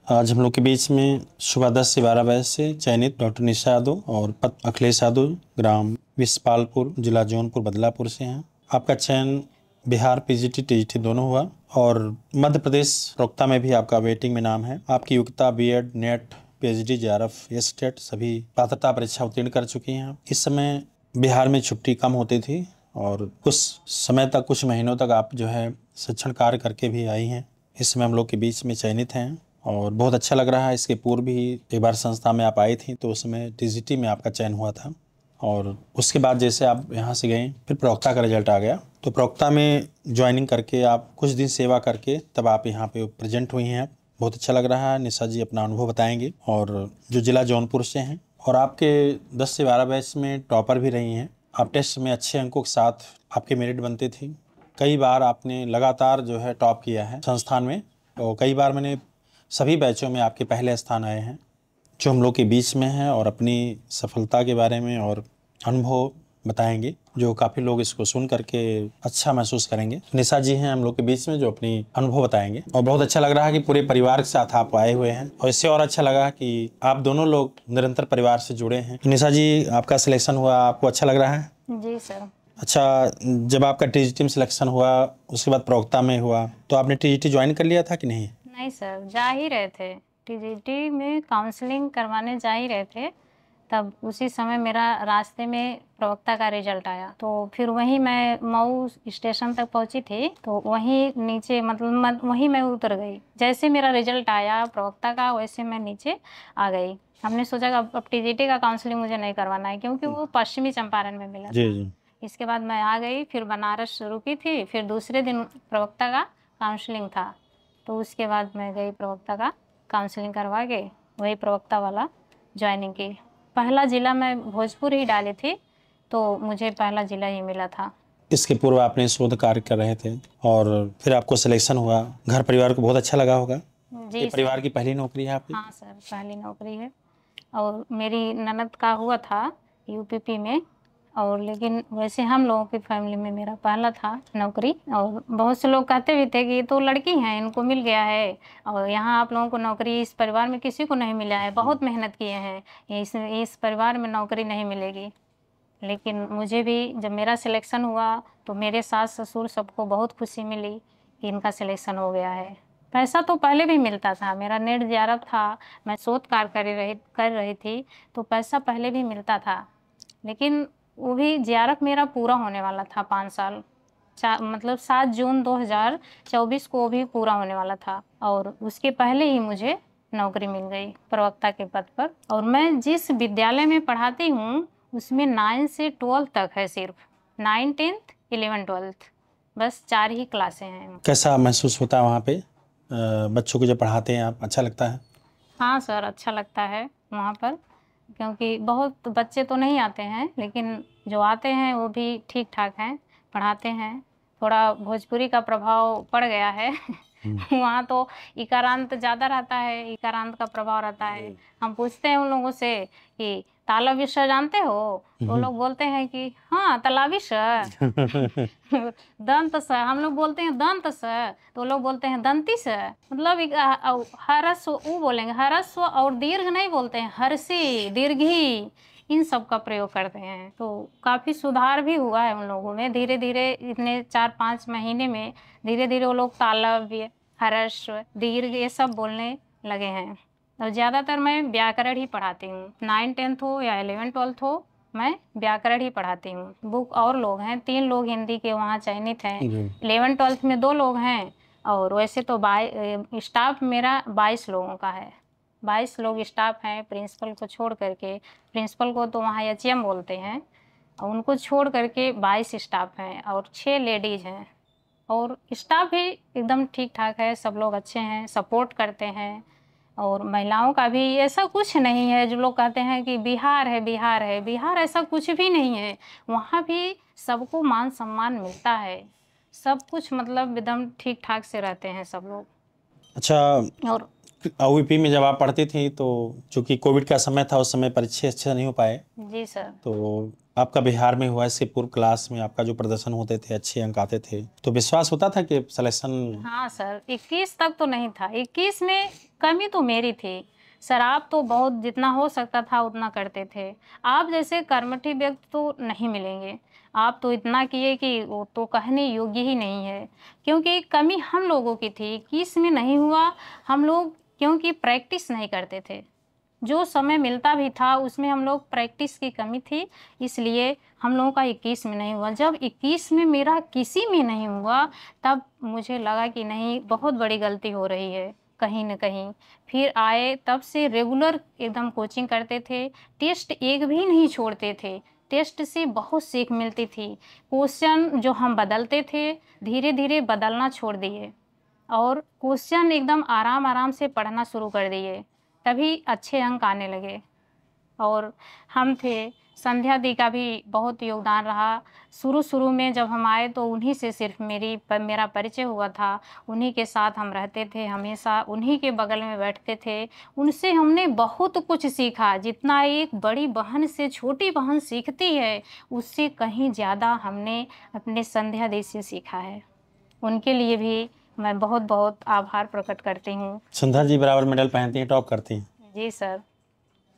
आज हम लोग के बीच में सुबह 10 से 12 बजे से चयनित डॉक्टर निशा यादव और अखिलेश यादव ग्राम विश्वपालपुर जिला जौनपुर बदलापुर से हैं। आपका चयन बिहार पीजीटी टीजीटी दोनों हुआ और मध्य प्रदेश रोहता में भी आपका वेटिंग में नाम है। आपकी योग्यता BEd NET PhD JRF state सभी पात्रता परीक्षा उत्तीर्ण कर चुकी हैं। इस समय बिहार में छुट्टी कम होती थी और कुछ समय तक कुछ महीनों तक आप जो है शिक्षण कार्य करके भी आई हैं। इस समय हम लोग के बीच में चयनित हैं और बहुत अच्छा लग रहा है। इसके पूर्व भी एक बार संस्था में आप आई थी तो उस समय टीजीटी में आपका चयन हुआ था और उसके बाद जैसे आप यहाँ से गए फिर प्रवक्ता का रिजल्ट आ गया तो प्रवक्ता में ज्वाइनिंग करके आप कुछ दिन सेवा करके तब आप यहाँ पे प्रेजेंट हुई हैं। बहुत अच्छा लग रहा है। निशा जी अपना अनुभव बताएंगे और जो जिला जौनपुर से हैं और आपके 10 से 12 बैच में टॉपर भी रही हैं। आप टेस्ट में अच्छे अंकों के साथ आपके मेरिट बनते थे। कई बार आपने लगातार जो है टॉप किया है संस्थान में और कई बार मैंने सभी बैचों में आपके पहले स्थान आए हैं जो हम लोग के बीच में हैं और अपनी सफलता के बारे में और अनुभव बताएंगे जो काफ़ी लोग इसको सुन करके अच्छा महसूस करेंगे। निशा जी हैं हम लोग के बीच में जो अपनी अनुभव बताएंगे और बहुत अच्छा लग रहा है कि पूरे परिवार के साथ आप आए हुए हैं और इससे और अच्छा लगा कि आप दोनों लोग निरंतर परिवार से जुड़े हैं। निशा जी आपका सिलेक्शन हुआ, आपको अच्छा लग रहा है? जी सर। अच्छा, जब आपका टीजीटी में सिलेक्शन हुआ उसके बाद प्रवक्ता में हुआ तो आपने टीजीटी ज्वाइन कर लिया था कि नहीं? नहीं सर, जा ही रहे थे टीजीटी में, काउंसलिंग करवाने जा ही रहे थे। तब उसी समय मेरा रास्ते में प्रवक्ता का रिजल्ट आया तो फिर वहीं मैं मऊ स्टेशन तक पहुंची थी तो वहीं नीचे मतलब वहीं मैं उतर गई। जैसे मेरा रिजल्ट आया प्रवक्ता का वैसे मैं नीचे आ गई। हमने सोचा कि अब टीजीटी का काउंसलिंग मुझे नहीं करवाना है क्योंकि वो पश्चिमी चंपारण में मिला जी था। जी। इसके बाद मैं आ गई, फिर बनारस शुरू की थी, फिर दूसरे दिन प्रवक्ता का काउंसलिंग था तो उसके बाद मैं गई प्रवक्ता का काउंसलिंग करवा के वही प्रवक्ता वाला ज्वाइनिंग की। पहला ज़िला मैं भोजपुर ही डाली थी तो मुझे पहला ज़िला ही मिला था। इसके पूर्व आपने शोध कार्य कर रहे थे और फिर आपको सिलेक्शन हुआ। घर परिवार को बहुत अच्छा लगा होगा। जी ये परिवार सर। की पहली नौकरी है आपकी? हाँ सर, पहली नौकरी है और मेरी ननद का हुआ था यूपीपी में और लेकिन वैसे हम लोगों की फैमिली में मेरा पहला था नौकरी। और बहुत से लोग कहते भी थे कि ये तो लड़की हैं इनको मिल गया है और यहाँ आप लोगों को नौकरी इस परिवार में किसी को नहीं मिला है, बहुत मेहनत किए हैं, इस परिवार में नौकरी नहीं मिलेगी। लेकिन मुझे भी जब मेरा सिलेक्शन हुआ तो मेरे सास ससुर सबको बहुत खुशी मिली कि इनका सिलेक्शन हो गया है। पैसा तो पहले भी मिलता था, मेरा नेट जेआरएफ था, मैं शोध कार्य कर रही थी तो पैसा पहले भी मिलता था। लेकिन वो भी जेआरएफ मेरा पूरा होने वाला था 5 साल, मतलब 7 जून 2024 को भी पूरा होने वाला था और उसके पहले ही मुझे नौकरी मिल गई प्रवक्ता के पद पर। और मैं जिस विद्यालय में पढ़ाती हूँ उसमें 9 से 12 तक है, सिर्फ 9, 10th, 11, 12th, बस 4 ही क्लासें हैं। कैसा महसूस होता है वहाँ पे बच्चों को जब पढ़ाते हैं आप? अच्छा लगता है? हाँ सर, अच्छा लगता है वहाँ पर क्योंकि बहुत बच्चे तो नहीं आते हैं लेकिन जो आते हैं वो भी ठीक ठाक हैं, पढ़ाते हैं। थोड़ा भोजपुरी का प्रभाव पड़ गया है वहाँ तो इकारांत ज़्यादा रहता है, इकारांत का प्रभाव रहता है। हम पूछते हैं उन लोगों से कि तालव्य श जानते हो? वो लोग बोलते हैं कि हाँ तालव्य श दंत स, हम लोग बोलते हैं दंत स तो लोग बोलते हैं दंती स। मतलब हरस्व वो बोलेंगे, हरस्व और दीर्घ नहीं बोलते हैं, हर्षी दीर्घी इन सब का प्रयोग करते हैं। तो काफ़ी सुधार भी हुआ है उन लोगों में धीरे धीरे, इतने 4-5 महीने में धीरे धीरे वो लोग तालव्य हरस्व दीर्घ ये सब बोलने लगे हैं। और ज़्यादातर मैं व्याकरण ही पढ़ाती हूँ, 9, 10th हो या 11, 12th हो, मैं व्याकरण ही पढ़ाती हूँ। बुक और लोग हैं, 3 लोग हिंदी के वहाँ चयनित हैं, 11, 12th में 2 लोग हैं और वैसे तो स्टाफ मेरा 22 लोगों का है, 22 लोग स्टाफ हैं प्रिंसिपल को छोड़ करके। प्रिंसिपल को तो वहाँ एचएम बोलते हैं और उनको छोड़ करके 22 स्टाफ हैं और 6 लेडीज़ हैं। और स्टाफ भी एकदम ठीक ठाक है, सब लोग अच्छे हैं, सपोर्ट करते हैं। और महिलाओं का भी ऐसा कुछ नहीं है जो लोग कहते हैं कि बिहार है, बिहार है, बिहार ऐसा कुछ भी नहीं है। वहाँ भी सबको मान सम्मान मिलता है, सब कुछ मतलब एकदम ठीक ठाक से रहते हैं सब लोग। अच्छा, और यूपी में जब आप पढ़ती थी तो चूँकि कोविड का समय था उस समय परीक्षा अच्छे नहीं हो पाए जी सर। तो आपका बिहार में हुआ, इससे पूर्व क्लास में आपका जो प्रदर्शन होते थे, अच्छे अंक आते थे, तो विश्वास होता था कि सिलेक्शन? हाँ सर, 21 तक तो नहीं था, 21 में कमी तो मेरी थी। सर आप तो बहुत जितना हो सकता था उतना करते थे। आप जैसे कर्मठी व्यक्ति तो नहीं मिलेंगे। आप तो इतना किए कि वो तो कहने योग्य ही नहीं है। क्योंकि कमी हम लोगों की थी, 21 में नहीं हुआ, हम लोग क्योंकि प्रैक्टिस नहीं करते थे। जो समय मिलता भी था उसमें हम लोग प्रैक्टिस की कमी थी, इसलिए हम लोगों का 21 में नहीं हुआ। जब 21 में मेरा किसी में नहीं हुआ, तब मुझे लगा कि नहीं, बहुत बड़ी गलती हो रही है कहीं न कहीं। फिर आए, तब से रेगुलर एकदम कोचिंग करते थे, टेस्ट एक भी नहीं छोड़ते थे। टेस्ट से बहुत सीख मिलती थी। क्वेश्चन जो हम बदलते थे, धीरे-धीरे बदलना छोड़ दिए और क्वेश्चन एकदम आराम-आराम से पढ़ना शुरू कर दिए, तभी अच्छे अंक आने लगे। और हम थे, संध्या दी का भी बहुत योगदान रहा। शुरू-शुरू में जब हम आए तो उन्हीं से सिर्फ़ मेरा परिचय हुआ था। उन्हीं के साथ हम रहते थे, हमेशा उन्हीं के बगल में बैठते थे। उनसे हमने बहुत कुछ सीखा, जितना एक बड़ी बहन से छोटी बहन सीखती है, उससे कहीं ज़्यादा हमने अपने संध्या दी से सीखा है। उनके लिए भी मैं बहुत-बहुत आभार प्रकट करती हूँ। संध्या जी बराबर मेडल पहनती हैं, टॉप करती हैं। जी सर।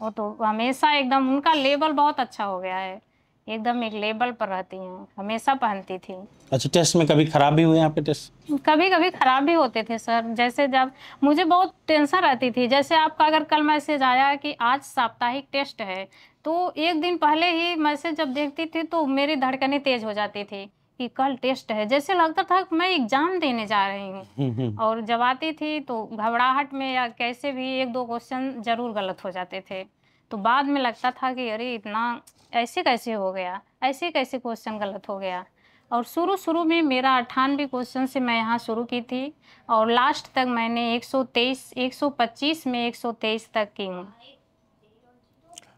वो तो हमेशा एकदम उनका लेवल बहुत अच्छा हो गया है। एकदम एक लेवल पर रहती हैं, हमेशा पहनती थी। अच्छा, टेस्ट में कभी खराब भी हुए हैं आपके टेस्ट? कभी-कभी खराब भी होते थे सर, जैसे जब मुझे बहुत टेंशन रहती थी, जैसे आपका अगर कल मैसेज आया कि आज साप्ताहिक टेस्ट है, तो 1 दिन पहले ही मैसेज जब देखती थी तो मेरी धड़कनें तेज़ हो जाती थी कि कल टेस्ट है। जैसे लगता था कि मैं एग्ज़ाम देने जा रही हूँ। और जब आती थी तो घबराहट में या कैसे भी 1-2 क्वेश्चन ज़रूर गलत हो जाते थे। तो बाद में लगता था कि अरे इतना ऐसे कैसे हो गया? ऐसे कैसे क्वेश्चन गलत हो गया? और शुरू-शुरू में मेरा 98 क्वेश्चन से मैं यहाँ शुरू की थी और लास्ट तक मैंने 125 में 123 तक की हूँ।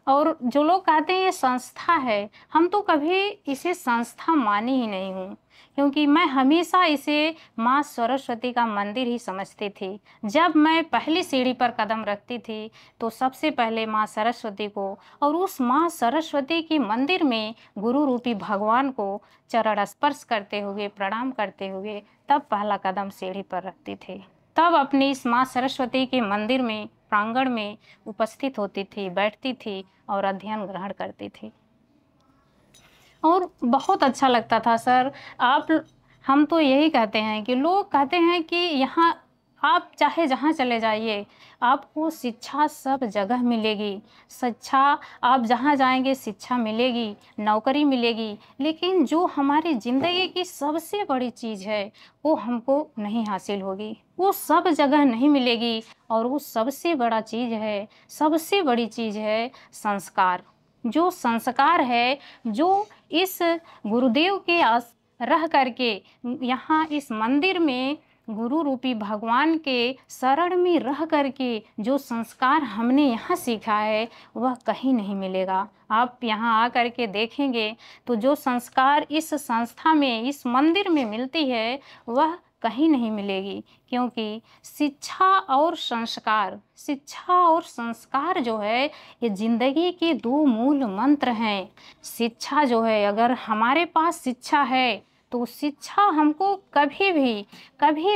और जो लोग कहते हैं ये संस्था है, हम तो कभी इसे संस्था मानी ही नहीं हूँ, क्योंकि मैं हमेशा इसे माँ सरस्वती का मंदिर ही समझती थी। जब मैं पहली सीढ़ी पर कदम रखती थी, तो सबसे पहले माँ सरस्वती को और उस माँ सरस्वती के मंदिर में गुरु रूपी भगवान को चरण स्पर्श करते हुए, प्रणाम करते हुए, तब पहला कदम सीढ़ी पर रखती थी। तब अपनी इस माँ सरस्वती के मंदिर में, प्रांगण में उपस्थित होती थी, बैठती थी और अध्ययन ग्रहण करती थी। और बहुत अच्छा लगता था सर। हम तो यही कहते हैं कि लोग कहते हैं कि यहाँ आप चाहे जहाँ चले जाइए, आपको शिक्षा सब जगह मिलेगी। शिक्षा आप जहाँ जाएँगे शिक्षा मिलेगी, नौकरी मिलेगी, लेकिन जो हमारी ज़िंदगी की सबसे बड़ी चीज़ है, वो हमको नहीं हासिल होगी। वो सब जगह नहीं मिलेगी और वो सबसे बड़ी चीज़ है संस्कार। जो संस्कार है, जो इस गुरुदेव के रह करके यहाँ इस मंदिर में गुरु रूपी भगवान के शरण में रह करके जो संस्कार हमने यहाँ सीखा है, वह कहीं नहीं मिलेगा। आप यहाँ आ कर के देखेंगे तो जो संस्कार इस संस्था में, इस मंदिर में मिलती है, वह कहीं नहीं मिलेगी। क्योंकि शिक्षा और संस्कार जो है, ये ज़िंदगी के 2 मूल मंत्र हैं। शिक्षा जो है, अगर हमारे पास शिक्षा है, तो शिक्षा हमको कभी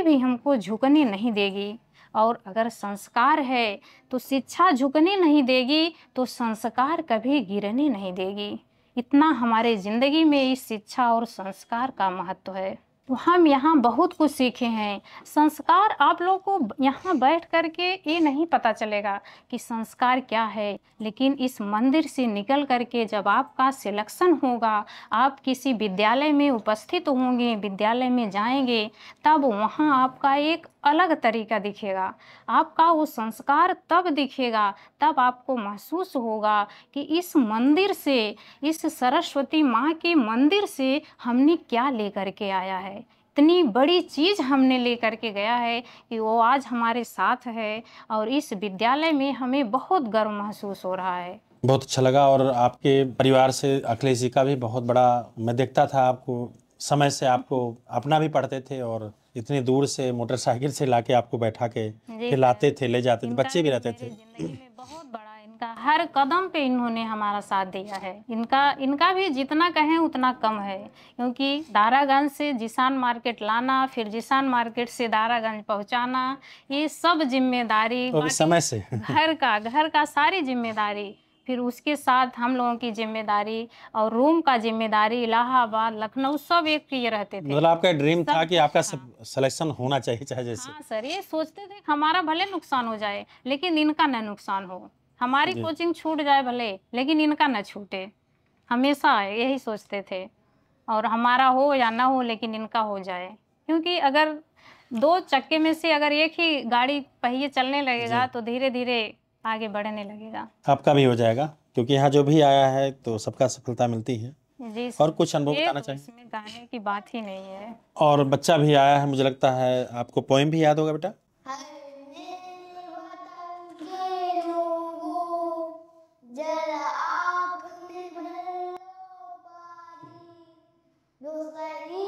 भी हमको झुकने नहीं देगी। और अगर संस्कार है, तो शिक्षा झुकने नहीं देगी, तो संस्कार कभी गिरने नहीं देगी। इतना हमारे ज़िंदगी में इस शिक्षा और संस्कार का महत्व है। तो हम यहाँ बहुत कुछ सीखे हैं। संस्कार आप लोगों को यहाँ बैठ कर के ये नहीं पता चलेगा कि संस्कार क्या है, लेकिन इस मंदिर से निकल कर के जब आपका सिलेक्शन होगा, आप किसी विद्यालय में उपस्थित होंगे, विद्यालय में जाएंगे, तब वहाँ आपका एक अलग तरीका दिखेगा। आपका वो संस्कार तब दिखेगा, तब आपको महसूस होगा कि इस मंदिर से, इस सरस्वती माँ के मंदिर से हमने क्या लेकर के आया है। इतनी बड़ी चीज़ हमने लेकर के गया है कि वो आज हमारे साथ है और इस विद्यालय में हमें बहुत गर्व महसूस हो रहा है। बहुत अच्छा लगा। और आपके परिवार से अखिलेश जी का भी बहुत बड़ा, मैं देखता था आपको, समय से आपको अपना भी पढ़ते थे और इतनी दूर से मोटरसाइकिल से लाके आपको बैठा के जी फिर लाते थे, ले जाते थे, इनका बच्चे भी रहते थे। मेरी ज़िंदगी में बहुत बड़ा का हर कदम पे इन्होंने हमारा साथ दिया है। इनका भी जितना कहें उतना कम है, क्योंकि दारागंज से जिसान मार्केट लाना, फिर जिसान मार्केट से दारागंज पहुंचाना, ये सब जिम्मेदारी, वो भी बाकी समय से घर का सारी जिम्मेदारी, फिर उसके साथ हम लोगों की जिम्मेदारी और रूम का जिम्मेदारी, इलाहाबाद, लखनऊ सब एक किए रहते थे। मतलब आपका ड्रीम था सब कि आपका हाँ। सिलेक्शन होना चाहिए चाहे जैसे। हाँ सर, ये सोचते थे कि हमारा भले नुकसान हो जाए लेकिन इनका न नुकसान हो, हमारी जी। कोचिंग छूट जाए भले लेकिन इनका न छूटे, हमेशा यही सोचते थे। और हमारा हो या ना हो लेकिन इनका हो जाए, क्योंकि अगर दो चक्के में से अगर एक ही गाड़ी पहिए चलने लगेगा जी। तो धीरे धीरे आगे बढ़ने लगेगा। आपका भी हो जाएगा, क्योंकि यहाँ जो भी आया है तो सबका सफलता मिलती है। जी और सर, कुछ अनुभव ये बताना तो चाहिए। इसमें गाने की बात ही नहीं है। और बच्चा भी आया है, मुझे लगता है आपको पोएम भी याद होगा बेटा। हर मेरे वतन के लोगों, जरा आपने भर लो पानी, जो सही